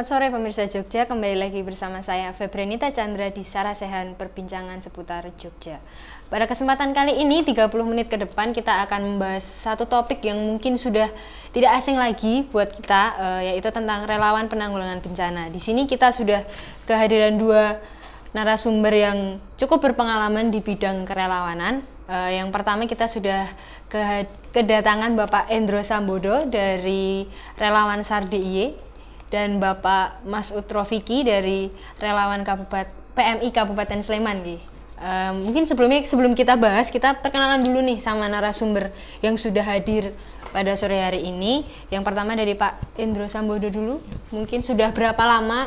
Selamat sore pemirsa Jogja, kembali lagi bersama saya Febrenita Chandra di Sarasehan Perbincangan Seputar Jogja. Pada kesempatan kali ini 30 menit ke depan kita akan membahas satu topik yang mungkin sudah tidak asing lagi buat kita, yaitu tentang relawan penanggulangan bencana. Di sini kita sudah kehadiran dua narasumber yang cukup berpengalaman di bidang kerelawanan. Yang pertama kita sudah kedatangan Bapak Endro Sambodo dari relawan SAR DIY dan Bapak Mas Utrofiki dari relawan PMI Kabupaten Sleman. Mungkin sebelum kita bahas, kita perkenalan dulu nih sama narasumber yang sudah hadir pada sore hari ini. Yang pertama dari Pak Endro Sambodo dulu. Mungkin sudah berapa lama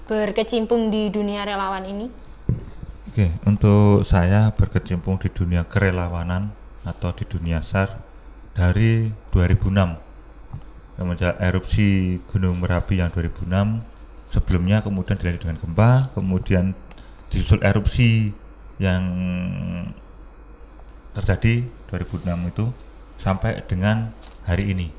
berkecimpung di dunia relawan ini? Oke, untuk saya berkecimpung di dunia kerelawanan atau di dunia SAR dari 2006. Semenjak erupsi Gunung Merapi yang 2006, sebelumnya kemudian dilanjut dengan gempa, kemudian disusul erupsi yang terjadi 2006 itu sampai dengan hari ini.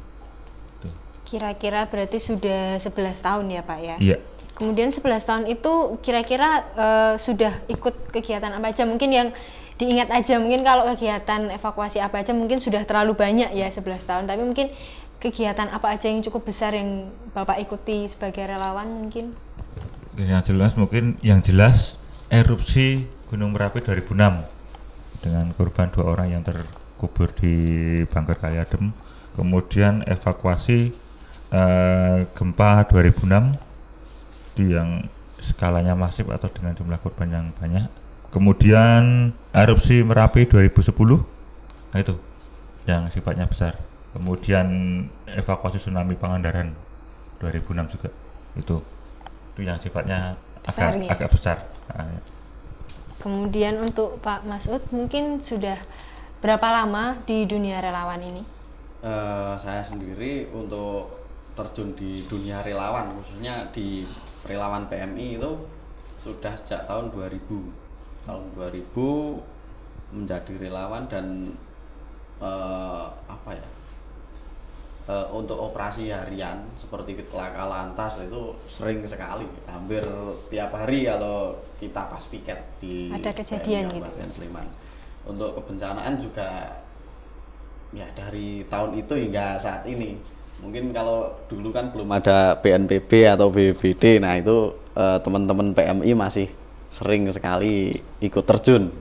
Tuh. Kira-kira berarti sudah 11 tahun ya Pak ya? Iya. Kemudian 11 tahun itu kira-kira sudah ikut kegiatan apa aja? Mungkin yang diingat aja, mungkin kalau kegiatan evakuasi apa aja mungkin sudah terlalu banyak ya 11 tahun, tapi mungkin kegiatan apa aja yang cukup besar yang Bapak ikuti sebagai relawan mungkin? Yang jelas erupsi Gunung Merapi 2006 dengan korban 2 orang yang terkubur di Bangker Kaliadem. Kemudian evakuasi gempa 2006 yang skalanya masif atau dengan jumlah korban yang banyak. Kemudian erupsi Merapi 2010, nah itu yang sifatnya besar. Kemudian evakuasi tsunami Pangandaran 2006 juga, itu yang sifatnya agak besar. Nah, ya. Kemudian untuk Pak Masud, mungkin sudah berapa lama di dunia relawan ini? Saya sendiri untuk terjun di dunia relawan, khususnya di relawan PMI itu sudah sejak tahun 2000. Tahun 2000 menjadi relawan dan untuk operasi harian seperti laka lantas itu sering sekali, hampir tiap hari kalau kita pas piket di ada kejadian gitu. Sleman. Untuk kebencanaan juga ya dari tahun itu hingga saat ini. Mungkin kalau dulu kan belum ada BNPB atau BPBD, nah itu teman-teman PMI masih sering sekali ikut terjun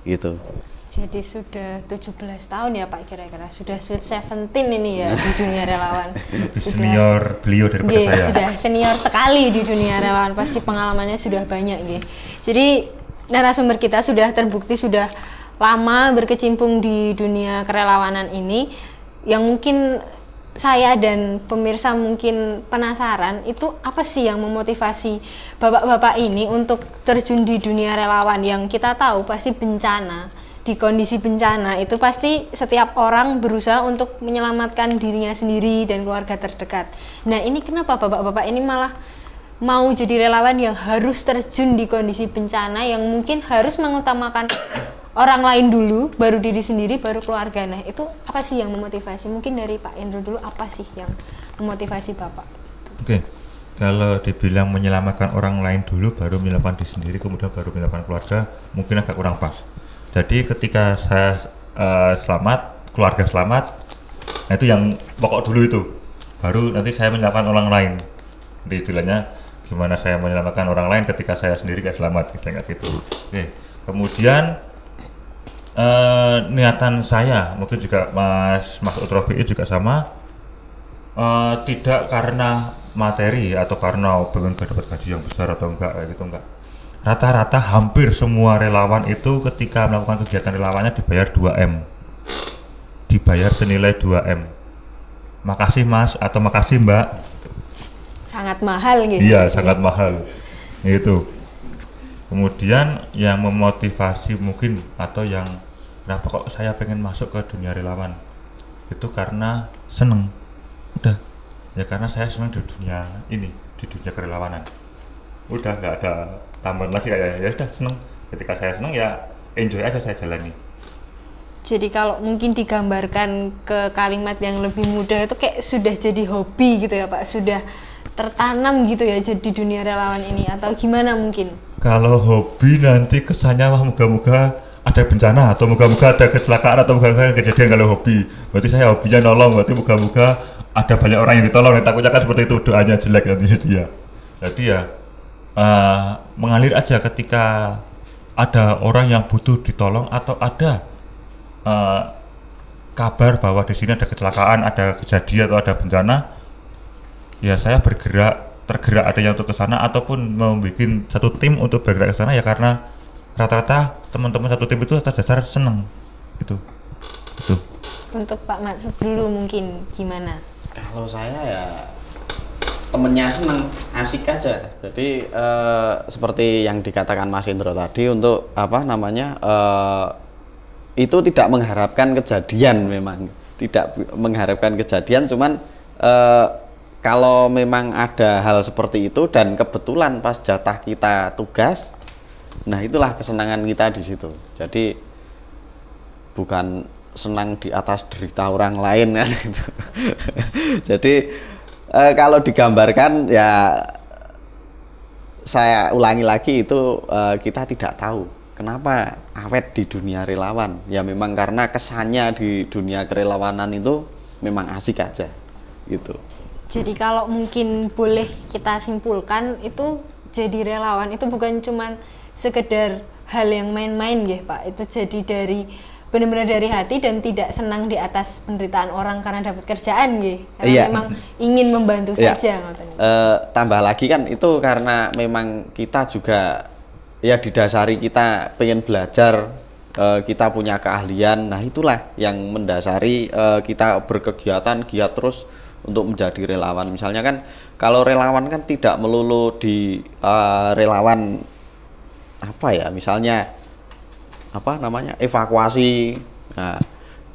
gitu. Jadi sudah 17 tahun ya Pak kira-kira, sudah sweet 17 ini ya di dunia relawan. Senior beliau daripada saya. Sudah senior sekali di dunia relawan, pasti pengalamannya sudah banyak. Jadi narasumber kita sudah terbukti sudah lama berkecimpung di dunia kerelawanan ini. Yang mungkin saya dan pemirsa mungkin penasaran, itu apa sih yang memotivasi bapak-bapak ini untuk terjun di dunia relawan yang kita tahu pasti bencana. Di kondisi bencana itu pasti setiap orang berusaha untuk menyelamatkan dirinya sendiri dan keluarga terdekat. Nah ini kenapa bapak-bapak ini malah mau jadi relawan yang harus terjun di kondisi bencana yang mungkin harus mengutamakan orang lain dulu, baru diri sendiri, baru keluarga. Nah itu apa sih yang memotivasi? Mungkin dari Pak Endro dulu, apa sih yang memotivasi Bapak? Oke, kalau dibilang menyelamatkan orang lain dulu, baru menyelamatkan diri sendiri, kemudian baru menyelamatkan keluarga, mungkin agak kurang pas. Jadi ketika saya selamat, keluarga selamat, nah itu yang pokok dulu itu. Baru nanti saya menyelamatkan orang lain. Jadi istilahnya gimana saya menyelamatkan orang lain ketika saya sendiri gak selamat, istilahnya gitu. Oke. Kemudian niatan saya, mungkin juga Mas Utrofi juga sama, tidak karena materi atau karena pengen dapat gaji yang besar atau enggak gitu, enggak. Rata-rata hampir semua relawan itu ketika melakukan kegiatan relawannya dibayar 2M, dibayar senilai 2M. Makasih Mas atau makasih Mbak. Sangat mahal gitu. Iya, sangat mahal itu. Kemudian yang memotivasi mungkin atau yang kenapa kok saya pengen masuk ke dunia relawan itu karena seneng. Udah ya, karena saya seneng di dunia ini, di dunia kerelawanan. Udah nggak ada tambahan lagi, kayak ya udah seneng. Ketika saya seneng ya enjoy aja saya jalani Jadi kalau mungkin digambarkan ke kalimat yang lebih mudah itu kayak sudah jadi hobi gitu ya Pak, sudah tertanam gitu ya jadi dunia relawan ini, atau gimana mungkin? Kalau hobi nanti kesannya wah moga-moga ada bencana atau moga-moga ada kecelakaan atau moga-moga kejadian. Kalau hobi berarti saya hobinya nolong, berarti moga-moga ada banyak orang yang ditolong. Takutnya kan seperti itu, doanya jelek nanti dia. Jadi ya mengalir aja ketika ada orang yang butuh ditolong atau ada kabar bahwa di sini ada kecelakaan, ada kejadian atau ada bencana, ya saya tergerak adanya untuk ke sana ataupun membuat satu tim untuk bergerak ke sana, ya karena rata-rata teman-teman satu tim itu atas dasar seneng itu. Untuk Pak Maksud dulu mungkin gimana? Kalau saya ya temennya seneng, asik aja. Jadi seperti yang dikatakan Mas Indro tadi, untuk apa namanya itu tidak mengharapkan kejadian, memang tidak mengharapkan kejadian, cuman kalau memang ada hal seperti itu dan kebetulan pas jatah kita tugas, nah itulah kesenangan kita di situ. Jadi bukan senang di atas derita orang lain kan gitu. Jadi kalau digambarkan ya, saya ulangi lagi, itu kita tidak tahu kenapa awet di dunia relawan. Ya memang karena kesannya di dunia kerelawanan itu memang asik aja gitu. Jadi kalau mungkin boleh kita simpulkan, itu jadi relawan itu bukan cuman sekedar hal yang main-main ya Pak, itu jadi dari benar-benar dari hati dan tidak senang di atas penderitaan orang karena dapat kerjaan ya, karena memang ingin membantu saja. Tambah lagi kan itu karena memang kita juga ya didasari kita pengen belajar, kita punya keahlian, nah itulah yang mendasari kita berkegiatan giat terus untuk menjadi relawan. Misalnya kan kalau relawan kan tidak melulu di relawan apa ya, misalnya apa namanya evakuasi. Nah,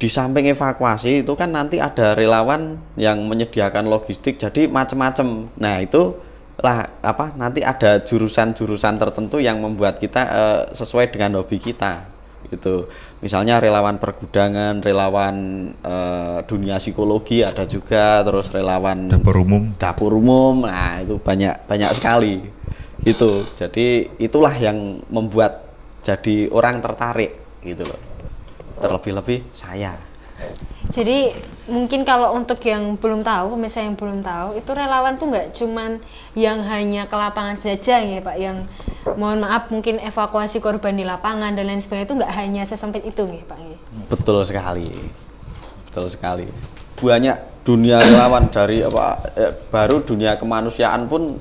di samping evakuasi itu kan nanti ada relawan yang menyediakan logistik, jadi macam-macam. Nah itu lah apa, nanti ada jurusan-jurusan tertentu yang membuat kita sesuai dengan hobi kita gitu. Misalnya relawan pergudangan, relawan dunia psikologi ada juga, terus relawan dapur umum. Nah itu banyak sekali gitu. Jadi itulah yang membuat jadi orang tertarik gitu loh, terlebih-lebih saya. Jadi mungkin kalau untuk yang belum tahu, pemirsa yang belum tahu, itu relawan tuh nggak cuman yang hanya ke lapangan saja ya Pak, yang mohon maaf mungkin evakuasi korban di lapangan dan lain sebagainya, itu nggak hanya sesempit itu ya Pak. Betul sekali, betul sekali. Banyak dunia relawan dari apa baru dunia kemanusiaan pun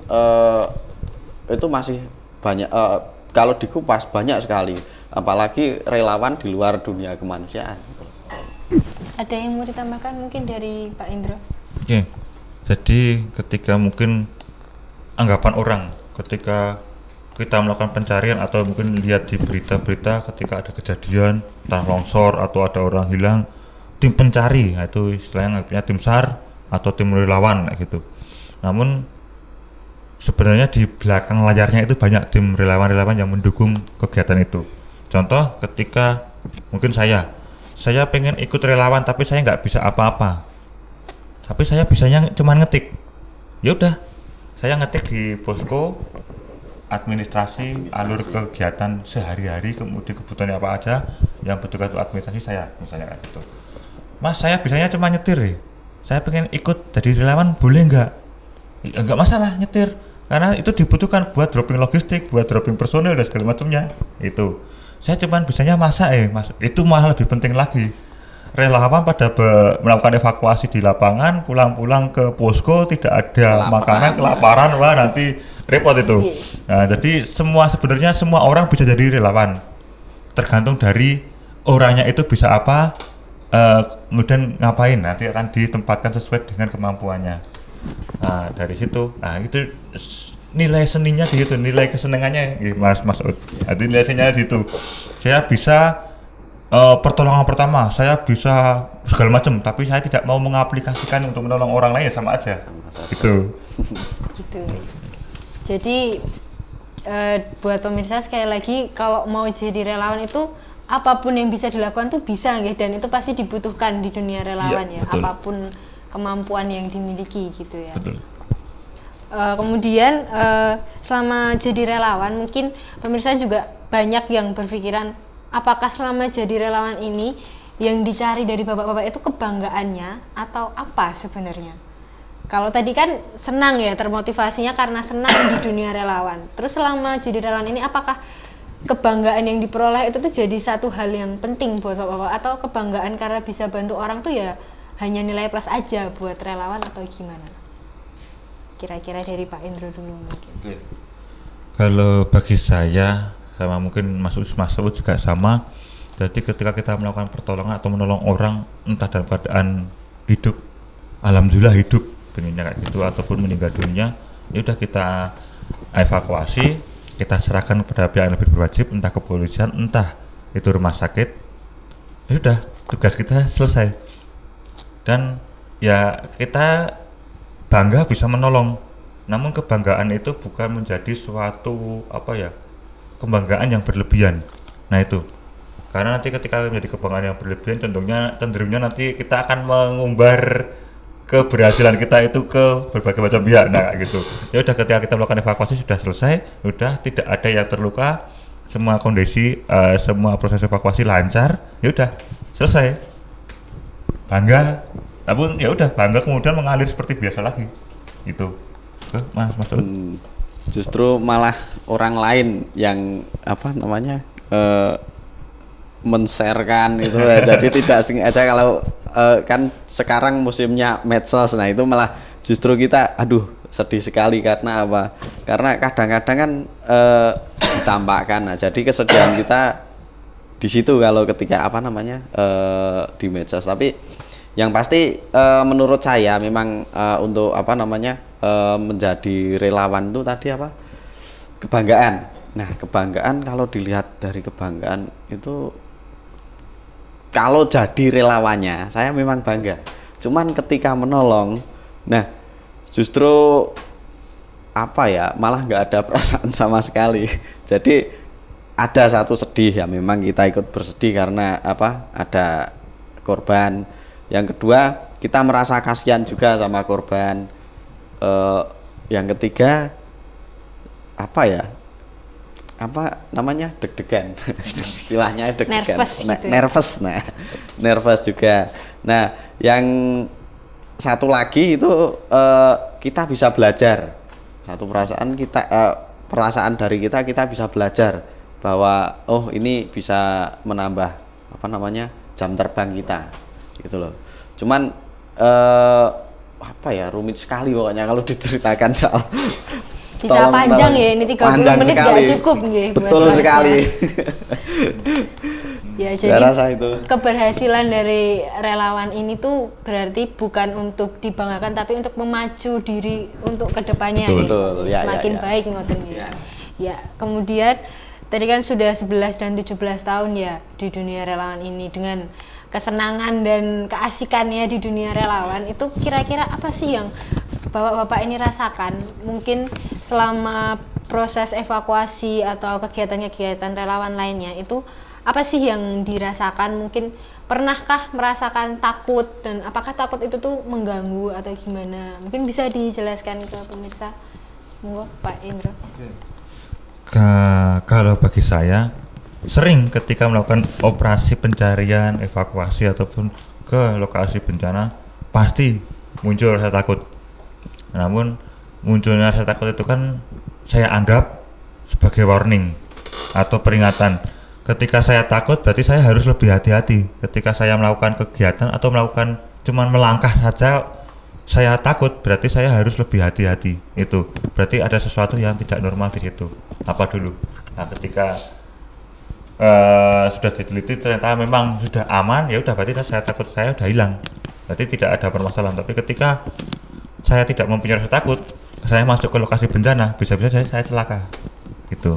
itu masih banyak, kalau dikupas banyak sekali, apalagi relawan di luar dunia kemanusiaan. Ada yang mau ditambahkan mungkin dari Pak Indro? Oke, jadi ketika mungkin anggapan orang ketika kita melakukan pencarian atau mungkin lihat di berita-berita ketika ada kejadian entah longsor atau ada orang hilang, tim pencari, nah itu istilahnya artinya tim SAR atau tim relawan gitu. Namun sebenarnya di belakang layarnya itu banyak tim relawan-relawan yang mendukung kegiatan itu. Contoh ketika mungkin saya pengen ikut relawan tapi saya nggak bisa apa-apa, tapi saya bisanya cuma ngetik. Ya udah, saya ngetik di posko administrasi alur kegiatan sehari-hari, kemudian kebutuhannya apa aja yang bertugas untuk administrasi saya, misalnya kayak gitu. Mas, saya bisanya cuma nyetir ya, saya pengen ikut jadi relawan, boleh nggak? Ya, nggak masalah nyetir, karena itu dibutuhkan buat dropping logistik, buat dropping personel dan segala macamnya. Itu saya cuman bisanya masak Mas. Itu malah lebih penting lagi. Relawan pada melakukan evakuasi di lapangan, pulang-pulang ke posko tidak ada makanan, kelaparan, wah nanti repot itu. Nah, jadi sebenarnya semua orang bisa jadi relawan. Tergantung dari orangnya itu bisa apa, kemudian ngapain, nanti akan ditempatkan sesuai dengan kemampuannya. Nah, dari situ, nah itu nilai seninya di situ, nilai kesenangannya Mas Ud. Jadi nilai seninya di situ. Saya bisa pertolongan pertama, saya bisa segala macam, tapi saya tidak mau mengaplikasikan untuk menolong orang lain, sama aja. Gitu. Gitu. Jadi buat pemirsa sekali lagi, kalau mau jadi relawan itu apapun yang bisa dilakukan tuh bisa nggih, dan itu pasti dibutuhkan di dunia relawan ya, betul. apapun kemampuan yang dimiliki gitu ya. Betul. Kemudian selama jadi relawan mungkin pemirsa juga banyak yang berpikiran apakah selama jadi relawan ini yang dicari dari bapak-bapak itu kebanggaannya atau apa sebenarnya? Kalau tadi kan senang ya, termotivasinya karena senang di dunia relawan. Terus selama jadi relawan ini apakah kebanggaan yang diperoleh itu tuh jadi satu hal yang penting buat bapak-bapak, atau kebanggaan karena bisa bantu orang tuh ya hanya nilai plus aja buat relawan, atau gimana? Kira-kira dari Pak Indro dulu mungkin. Oke. Kalau bagi saya sama mungkin Mas Saud juga sama. Jadi ketika kita melakukan pertolongan atau menolong orang entah dalam keadaan hidup, alhamdulillah hidup, pengennya kayak gitu, ataupun meninggal dunia, ya udah kita evakuasi, kita serahkan kepada pihak yang lebih berwajib, entah kepolisian, entah itu rumah sakit. Ya udah, tugas kita selesai. Dan ya kita bangga bisa menolong. Namun kebanggaan itu bukan menjadi suatu kebanggaan yang berlebihan. Nah itu. Karena nanti ketika menjadi kebanggaan yang berlebihan, cenderungnya nanti kita akan mengumbar keberhasilan kita itu ke berbagai macam pihak. Nah gitu. Ya udah, ketika kita melakukan evakuasi sudah selesai, udah tidak ada yang terluka, semua kondisi, semua proses evakuasi lancar, ya udah selesai. Bangga. Namun ya udah, bangga kemudian mengalir seperti biasa lagi. Itu. Mas Saud. Justru malah orang lain yang men-sharekan itu ya. Jadi tidak sengaja kalau kan sekarang musimnya medsos, nah itu malah justru kita sedih sekali. Karena apa? Karena kadang-kadang kan ditampakkan. Nah, jadi kesedihan kita di situ kalau ketika di medsos. Tapi yang pasti menurut saya memang untuk menjadi relawan itu tadi kebanggaan. Nah, kebanggaan kalau dilihat dari kebanggaan itu, kalau jadi relawannya saya memang bangga. Cuman ketika menolong, nah justru malah nggak ada perasaan sama sekali. Jadi ada satu sedih ya, memang kita ikut bersedih karena ada korban. Yang kedua, kita merasa kasihan juga sama korban. Yang ketiga, deg-degan. Istilahnya deg-degan. Nervous juga. Nah, yang satu lagi itu kita bisa belajar. Satu perasaan dari kita bisa belajar bahwa ini bisa menambah jam terbang kita. Gitu loh. Cuman rumit sekali pokoknya kalau diceritakan soal bisa panjang ya, ini 30 menit gak cukup nggih. Betul sekali. Ya, jadi keberhasilan dari relawan ini tuh berarti bukan untuk dibanggakan, tapi untuk memacu diri untuk kedepannya. Betul, gitu. Semakin baik ngoten ya. Ya, kemudian tadi kan sudah 11 dan 17 tahun ya di dunia relawan ini, dengan kesenangan dan keasikannya di dunia relawan itu, kira-kira apa sih yang bapak-bapak ini rasakan mungkin selama proses evakuasi atau kegiatan-kegiatan relawan lainnya? Itu apa sih yang dirasakan? Mungkin pernahkah merasakan takut, dan apakah takut itu tuh mengganggu atau gimana? Mungkin bisa dijelaskan ke pemirsa. Monggo Pak Indro. Kalau bagi saya, sering ketika melakukan operasi pencarian, evakuasi ataupun ke lokasi bencana, pasti muncul rasa takut. Namun munculnya rasa takut itu kan saya anggap sebagai warning atau peringatan. Ketika saya takut berarti saya harus lebih hati-hati. Ketika saya melakukan kegiatan atau melakukan cuman melangkah saja saya takut, berarti saya harus lebih hati-hati. Itu berarti ada sesuatu yang tidak normal di situ. Apa dulu? Nah, ketika sudah diteliti ternyata memang sudah aman, ya udah berarti saya takut saya udah hilang, berarti tidak ada permasalahan. Tapi ketika saya tidak mempunyai rasa takut, saya masuk ke lokasi bencana, bisa-bisa saya celaka gitu.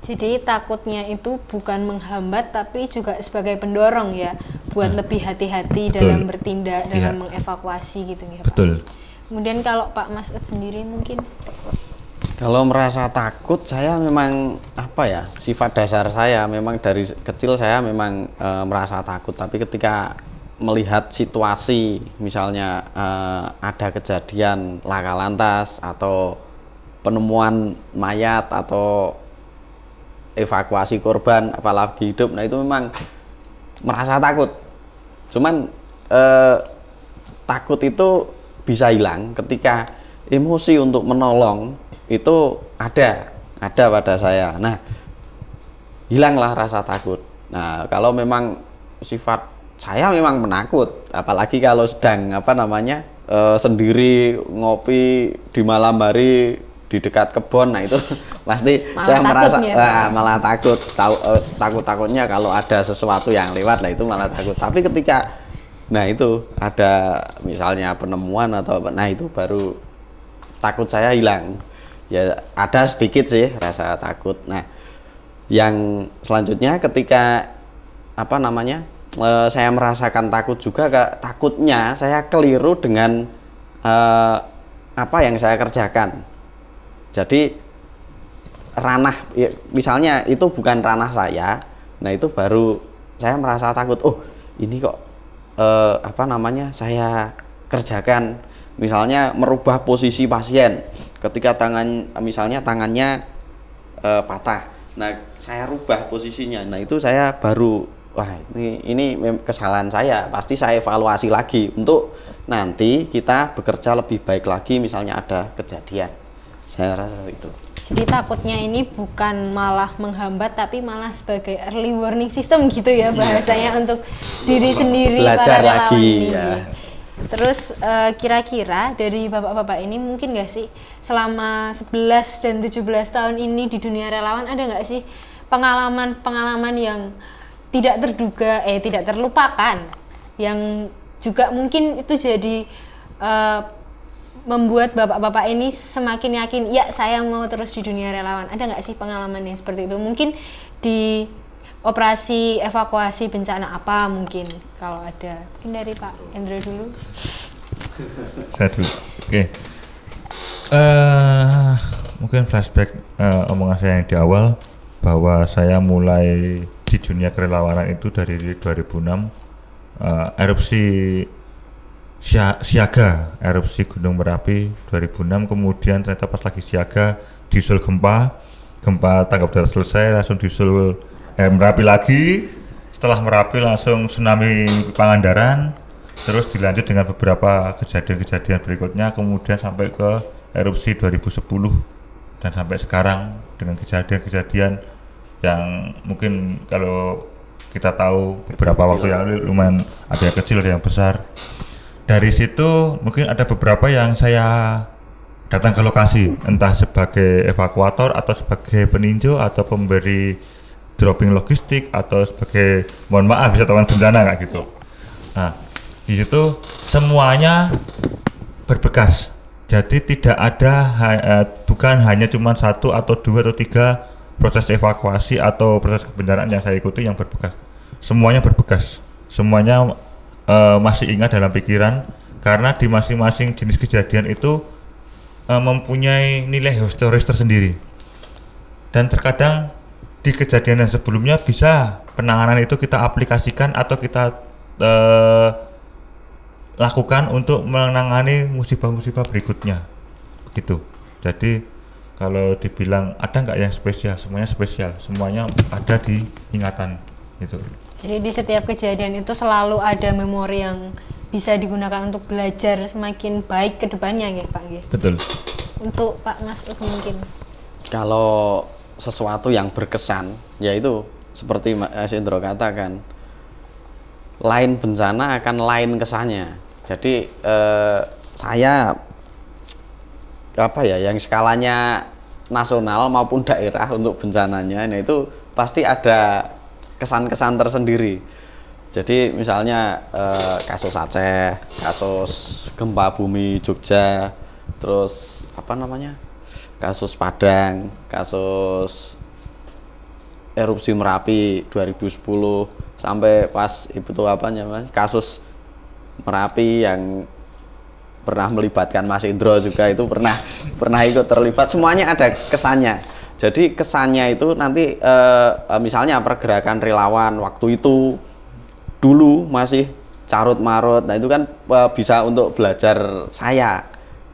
Jadi takutnya itu bukan menghambat, tapi juga sebagai pendorong ya, buat lebih hati-hati dalam bertindak, dalam mengevakuasi gitu ya Pak. Betul. Kemudian kalau Pak Masud sendiri mungkin? Kalau merasa takut, saya memang apa ya, sifat dasar saya memang dari kecil saya memang merasa takut. Tapi ketika melihat situasi, misalnya ada kejadian laka lantas atau penemuan mayat atau evakuasi korban apalagi hidup, nah itu memang merasa takut. Cuman takut itu bisa hilang ketika emosi untuk menolong itu ada pada saya. Nah, hilanglah rasa takut. Nah, kalau memang sifat saya memang menakut, apalagi kalau sedang sendiri ngopi di malam hari di dekat kebun, nah itu pasti Malah saya merasa takutnya, malah takut-takutnya kalau ada sesuatu yang lewat, nah itu malah takut. Tapi ketika itu ada misalnya penemuan atau nah itu baru takut saya hilang. Ya ada sedikit sih rasa takut. Nah, yang selanjutnya ketika saya merasakan takut juga, takutnya saya keliru dengan apa yang saya kerjakan. Jadi ranah misalnya itu bukan ranah saya, nah itu baru saya merasa takut. Oh, ini kok saya kerjakan, misalnya merubah posisi pasien ketika tangannya patah. Nah, saya rubah posisinya. Nah, itu saya baru ini kesalahan saya. Pasti saya evaluasi lagi untuk nanti kita bekerja lebih baik lagi misalnya ada kejadian. Saya rasa itu. Jadi takutnya ini bukan malah menghambat tapi malah sebagai early warning system gitu ya bahasanya untuk diri sendiri belajar para relawan lagi ini. ya. Terus kira-kira dari bapak-bapak ini mungkin nggak sih selama 11 dan 17 tahun ini di dunia relawan ada nggak sih pengalaman-pengalaman yang tidak terduga, tidak terlupakan, yang juga mungkin itu jadi membuat bapak-bapak ini semakin yakin, ya saya mau terus di dunia relawan. Ada nggak sih pengalaman yang seperti itu? Mungkin di operasi evakuasi bencana apa mungkin kalau ada. Mungkin dari Pak Hendro dulu. Saya dulu. Oke. Mungkin flashback omongan saya yang di awal bahwa saya mulai di dunia kerelawanan itu dari 2006, erupsi siaga, erupsi Gunung Merapi 2006, kemudian ternyata pas lagi siaga disusul gempa tanggap darurat selesai, langsung disusul Merapi lagi, setelah Merapi langsung tsunami Pangandaran, terus dilanjut dengan beberapa kejadian-kejadian berikutnya, kemudian sampai ke erupsi 2010 dan sampai sekarang dengan kejadian-kejadian yang mungkin kalau kita tahu beberapa waktu yang lalu lumayan ada yang kecil ada yang besar. Dari situ mungkin ada beberapa yang saya datang ke lokasi, entah sebagai evakuator atau sebagai peninjau atau pemberi dropping logistik atau sebagai mohon maaf wisatawan bencana kayak gitu. Nah, di situ semuanya berbekas. Jadi tidak ada bukan hanya cuma 1 atau 2 atau 3 proses evakuasi atau proses kebenaran yang saya ikuti yang berbekas. Semuanya berbekas. Semuanya masih ingat dalam pikiran karena di masing-masing jenis kejadian itu mempunyai nilai historis tersendiri. Dan terkadang di kejadian yang sebelumnya bisa penanganan itu kita aplikasikan atau kita lakukan untuk menangani musibah-musibah berikutnya begitu. Jadi kalau dibilang ada nggak yang spesial, semuanya spesial, semuanya ada di ingatan gitu. Jadi di setiap kejadian itu selalu ada memori yang bisa digunakan untuk belajar semakin baik ke depannya ya Pak. Betul. Untuk Pak Masud mungkin. Kalau sesuatu yang berkesan, yaitu seperti Mas Indro katakan, lain bencana akan lain kesannya. Jadi saya yang skalanya nasional maupun daerah untuk bencananya, nah itu pasti ada kesan-kesan tersendiri. Jadi misalnya kasus Aceh, kasus gempa bumi Jogja, terus kasus Padang, kasus erupsi Merapi 2010 sampai pas itu kasus Merapi yang pernah melibatkan Mas Indro juga itu pernah ikut terlibat, semuanya ada kesannya. Jadi kesannya itu nanti misalnya pergerakan relawan waktu itu dulu masih carut marut, nah itu kan bisa untuk belajar saya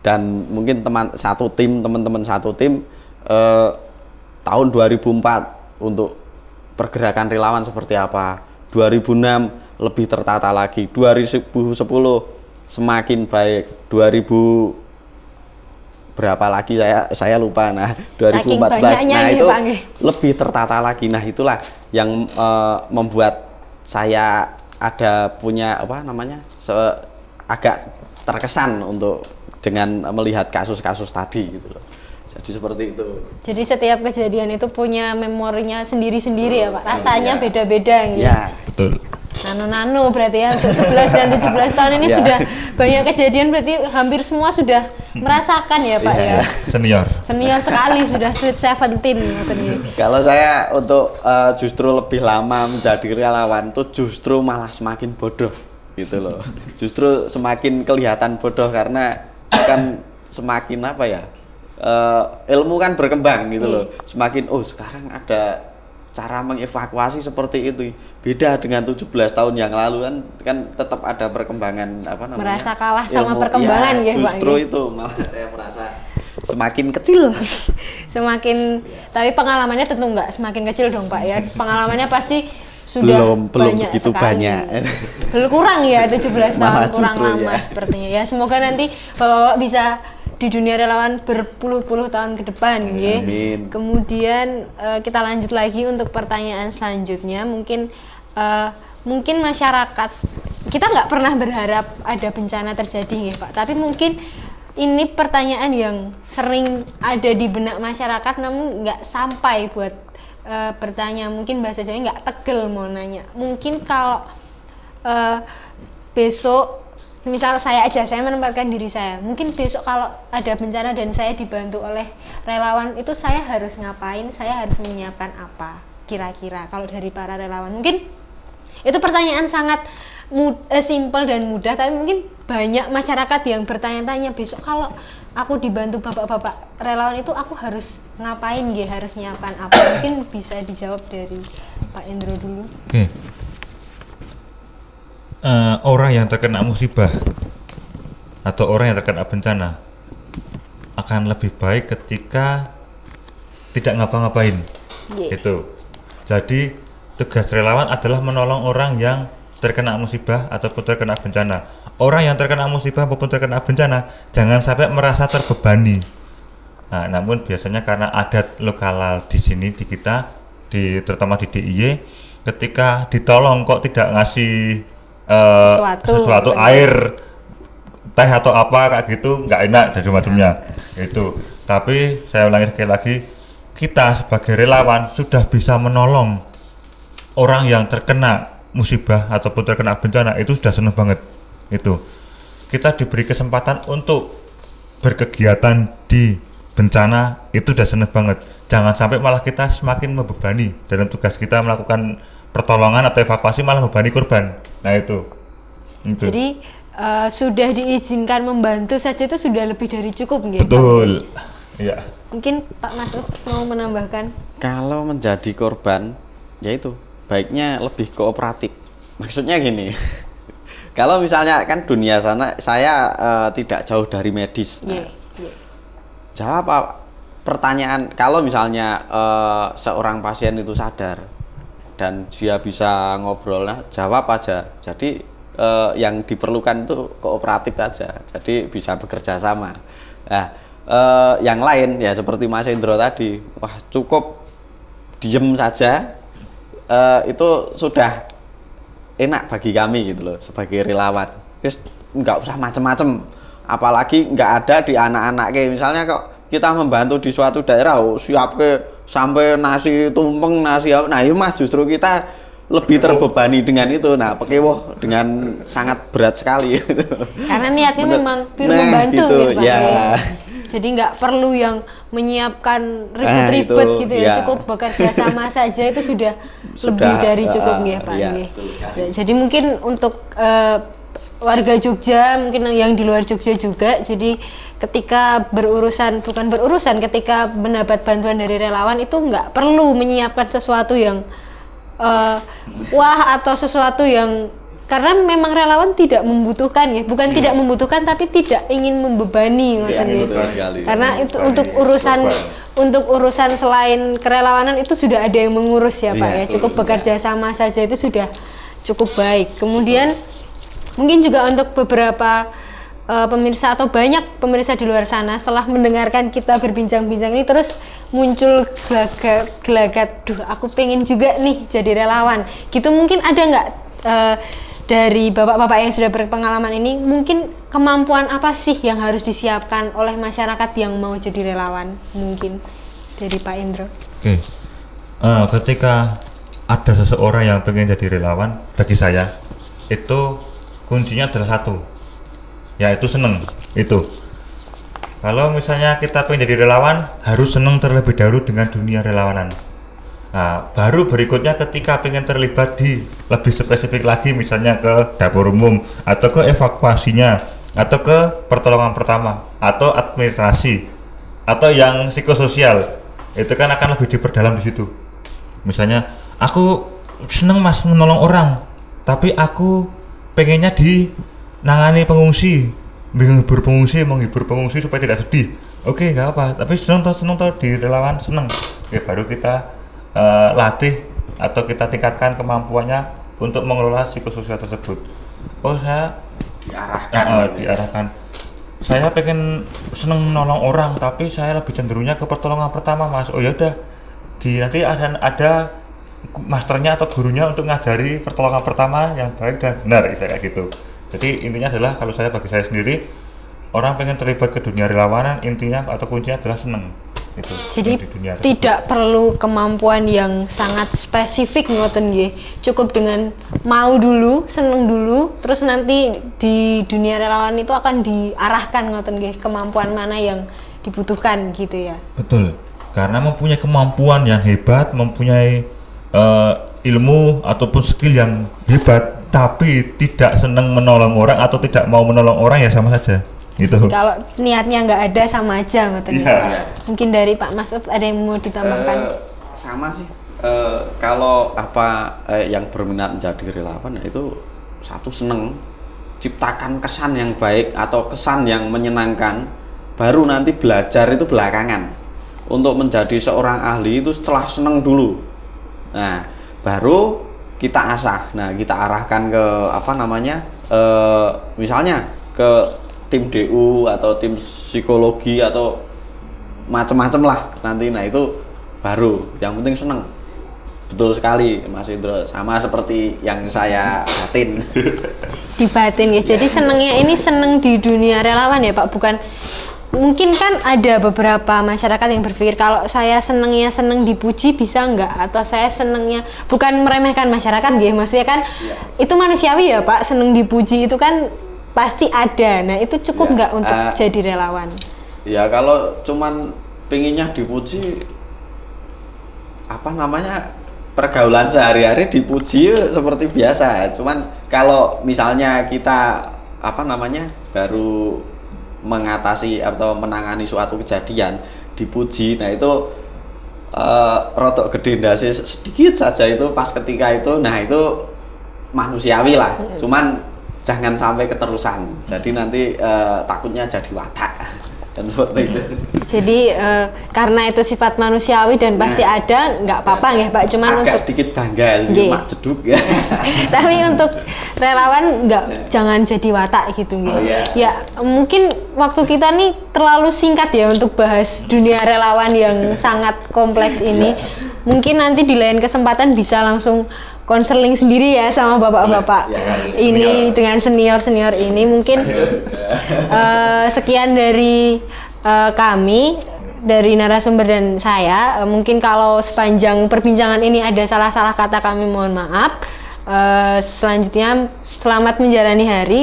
dan mungkin teman-teman satu tim tahun 2004 untuk pergerakan relawan seperti apa, 2006 lebih tertata lagi, 2010 semakin baik, 2000 berapa lagi saya lupa, nah 2014 nah itu lebih tertata lagi. Nah itulah yang membuat saya ada punya agak terkesan untuk dengan melihat kasus-kasus tadi gitu loh. Jadi seperti itu. Jadi setiap kejadian itu punya memorinya sendiri-sendiri ya Pak. Rasanya beda-beda gitu. Iya, betul. Nano berarti ya untuk 11 dan 17 tahun ini sudah banyak kejadian, berarti hampir semua sudah merasakan ya Pak ya. Senior sekali, sudah sweet 17 gitu. Kalau saya untuk justru lebih lama menjadi relawan tuh justru malah semakin bodoh gitu loh. Justru semakin kelihatan bodoh karena kan semakin apa ya? Ilmu kan berkembang gitu loh. Semakin sekarang ada cara mengevakuasi seperti itu. Beda dengan 17 tahun yang lalu kan tetap ada perkembangan merasa kalah sama perkembangan ya Pak. Justru itu malah saya merasa semakin kecil. Tapi pengalamannya tentu enggak semakin kecil dong Pak ya. Pengalamannya pasti sudah belum banyak begitu sekali. Banyak. Belum kurang ya 17 tahun, kurang lama ya. Sepertinya ya. Semoga nanti Bapak bisa di dunia relawan berpuluh-puluh tahun ke depan ya. Kemudian kita lanjut lagi untuk pertanyaan selanjutnya. Mungkin masyarakat kita nggak pernah berharap ada bencana terjadi ya Pak, tapi mungkin ini pertanyaan yang sering ada di benak masyarakat namun nggak sampai buat bertanya, mungkin bahasa Jawa nggak tegel mau nanya. Mungkin kalau besok misal saya menempatkan diri saya, mungkin besok kalau ada bencana dan saya dibantu oleh relawan, itu saya harus ngapain, saya harus menyiapkan apa kira-kira kalau dari para relawan. Mungkin itu pertanyaan sangat simpel dan mudah, tapi mungkin banyak masyarakat yang bertanya-tanya, besok kalau aku dibantu bapak-bapak relawan itu aku harus ngapain ya, harus nyiapkan apa. Mungkin bisa dijawab dari Pak Indro dulu. Oke. Orang yang terkena musibah atau orang yang terkena bencana akan lebih baik ketika tidak ngapa-ngapain. Itu. Jadi tugas relawan adalah menolong orang yang terkena musibah ataupun terkena bencana. Orang yang terkena musibah maupun terkena bencana jangan sampai merasa terbebani. Nah, namun biasanya karena adat lokal di sini di kita, terutama di DIY, ketika ditolong kok tidak ngasih sesuatu air, teh atau apa kayak gitu, nggak enak dan macamnya itu. Tapi saya ulangi sekali lagi, kita sebagai relawan sudah bisa menolong orang yang terkena musibah ataupun terkena bencana, itu sudah senang banget. Itu kita diberi kesempatan untuk berkegiatan di bencana, itu sudah senang banget. Jangan sampai malah kita semakin membebani dalam tugas kita melakukan pertolongan atau evakuasi, malah membebani korban. Nah itu. Jadi sudah diizinkan membantu saja itu sudah lebih dari cukup gitu. Betul. Iya. Mungkin Pak Masud mau menambahkan? Kalau menjadi korban, yaitu baiknya lebih kooperatif. Maksudnya gini, kalau misalnya kan dunia sana saya tidak jauh dari medis. Nah, jawab pertanyaan, kalau misalnya seorang pasien itu sadar dan dia bisa ngobrol, nah jawab aja. Jadi yang diperlukan itu kooperatif aja. Jadi bisa bekerja sama. Nah, yang lain ya seperti Mas Indro tadi, wah cukup diem saja. Itu sudah enak bagi kami gitu loh sebagai relawan. Terus nggak usah macem-macem, apalagi nggak ada di anak-anak kayak misalnya kok kita membantu di suatu daerah siap ke sampai nasi tumpeng nasi, nah itu Mas justru kita lebih terbebani dengan itu. Nah pekewoh dengan sangat berat sekali karena niatnya memang membantu gitu Pak ya. Jadi nggak perlu yang menyiapkan ribet-ribet gitu ya, cukup bekerja sama saja itu sudah lebih dari cukup ya Pak. Ya, Jadi mungkin untuk warga Jogja, mungkin yang di luar Jogja juga. Jadi ketika ketika mendapat bantuan dari relawan itu nggak perlu menyiapkan sesuatu yang wah atau sesuatu yang, karena memang relawan tidak membutuhkan ya, bukan tidak membutuhkan tapi tidak ingin membebani ngoten ya. Karena itu untuk urusan selain kerelawanan itu sudah ada yang mengurus ya Pak ya, cukup bekerja sama saja itu sudah cukup baik. Kemudian mungkin juga untuk beberapa pemirsa atau banyak pemirsa di luar sana setelah mendengarkan kita berbincang-bincang ini terus muncul gelagat, duh aku pengen juga nih jadi relawan gitu. Mungkin ada nggak dari bapak-bapak yang sudah berpengalaman ini, mungkin kemampuan apa sih yang harus disiapkan oleh masyarakat yang mau jadi relawan? Mungkin dari Pak Indro. Oke. Ketika ada seseorang yang pengen jadi relawan, bagi saya itu kuncinya adalah satu, yaitu seneng. Itu kalau misalnya kita pengen jadi relawan, harus seneng terlebih dahulu dengan dunia relawanan. Nah, baru berikutnya ketika pengen terlibat di lebih spesifik lagi, misalnya ke dapur umum atau ke evakuasinya atau ke pertolongan pertama atau administrasi atau yang psikososial, itu kan akan lebih diperdalam di situ. Misalnya aku seneng mas menolong orang, tapi aku pengennya di nangani pengungsi, menghibur pengungsi supaya tidak sedih. Oke, nggak apa, tapi seneng toh di relawan seneng. Oke, baru kita latih atau kita tingkatkan kemampuannya untuk mengelola psikososial tersebut. Oh, saya diarahkan. Saya pengen seneng menolong orang, tapi saya lebih cenderungnya ke pertolongan pertama mas. Oh ya udah, nanti ada masternya atau gurunya untuk ngajari pertolongan pertama yang baik dan benar, kayak gitu. Jadi intinya adalah bagi saya sendiri, orang pengen terlibat ke dunia relawanan, intinya atau kuncinya adalah seneng. Itu, jadi tidak perlu kemampuan yang sangat spesifik ngoten nggih. Cukup dengan mau dulu, seneng dulu, terus nanti di dunia relawan itu akan diarahkan ngoten nggih, kemampuan mana yang dibutuhkan gitu ya. Betul. Karena mempunyai kemampuan yang hebat, mempunyai ilmu ataupun skill yang hebat, tapi tidak senang menolong orang atau tidak mau menolong orang, ya sama saja. Gitu. Kalau niatnya nggak ada sama aja ngoten ya. Mungkin dari Pak Masud ada yang mau ditambahkan? Sama sih. Kalau yang berminat menjadi relawan itu satu, seneng, ciptakan kesan yang baik atau kesan yang menyenangkan, baru nanti belajar itu belakangan. Untuk menjadi seorang ahli itu setelah seneng dulu. Nah, baru kita asah. Nah, kita arahkan ke misalnya ke tim DU atau tim psikologi atau macam-macam lah nanti. Nah, itu baru yang penting seneng. Betul sekali Mas Indro, sama seperti yang saya batin. Di batin ya. Jadi senengnya ini seneng di dunia relawan ya Pak, bukan. Mungkin kan ada beberapa masyarakat yang berpikir kalau saya senengnya seneng dipuji bisa enggak, atau saya senengnya, bukan meremehkan masyarakat gitu, maksudnya kan itu manusiawi ya Pak, seneng dipuji itu kan pasti ada. Nah, itu cukup enggak untuk jadi relawan? Ya kalau cuman pinginnya dipuji, pergaulan sehari-hari dipuji seperti biasa. Cuman kalau misalnya kita baru mengatasi atau menangani suatu kejadian dipuji, nah itu rodok gede ndase sedikit saja itu pas ketika itu, nah itu manusiawi lah. Cuman jangan sampai keterusan, jadi nanti takutnya jadi watak dan seperti itu. Jadi karena itu sifat manusiawi dan pasti ada, nggak apa-apa ya Pak, cuman agak untuk sedikit bangga, mak jeduk ya. Tapi untuk relawan jangan jadi watak gitu ya. Mungkin waktu kita nih terlalu singkat ya untuk bahas dunia relawan yang sangat kompleks ini. Mungkin nanti di lain kesempatan bisa langsung konseling sendiri ya sama bapak-bapak ini dengan senior ini. Mungkin sekian dari kami, dari narasumber dan saya. Mungkin kalau sepanjang perbincangan ini ada salah-salah kata, kami mohon maaf. Selanjutnya selamat menjalani hari.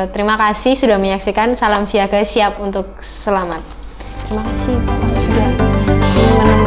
Terima kasih sudah menyaksikan. Salam siaga, siap untuk selamat. Terima kasih Pak sudah menemani